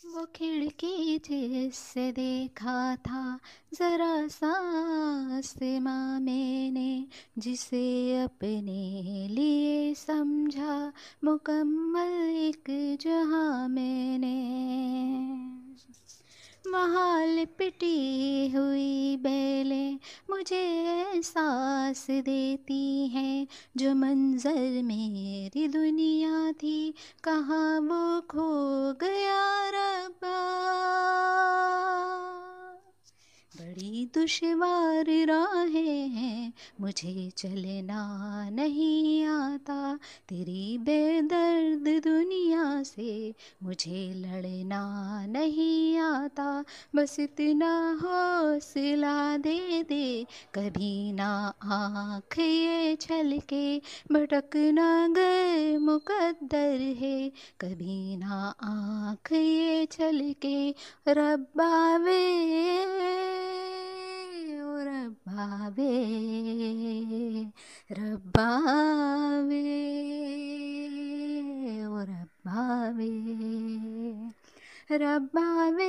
वो खिड़की जिससे देखा था जरा सा आसमां मैंने, जिसे अपने लिए समझा मुकम्मल एक जहां मैंने। वहाँ लिपटी हुई बेलें मुझे एहसास देती हैं, जो मंज़र मेरी दुनिया थी कहाँ वो खो गया रब्बा। बड़ी दुश्वार राहें हैं, मुझे चलना नहीं आता, तेरी बेदर्द दुनिया से मुझे लड़ना नहीं आता। बस इतना हौसला दे दे, कभी ना आँख ये छलके, भटक ना गए मुकद्दर है, कभी ना आँख ये छलके। रब्बा वे ओ रब्बा वे, रब्बा वे ओ रब्बा वे, रब्बा वे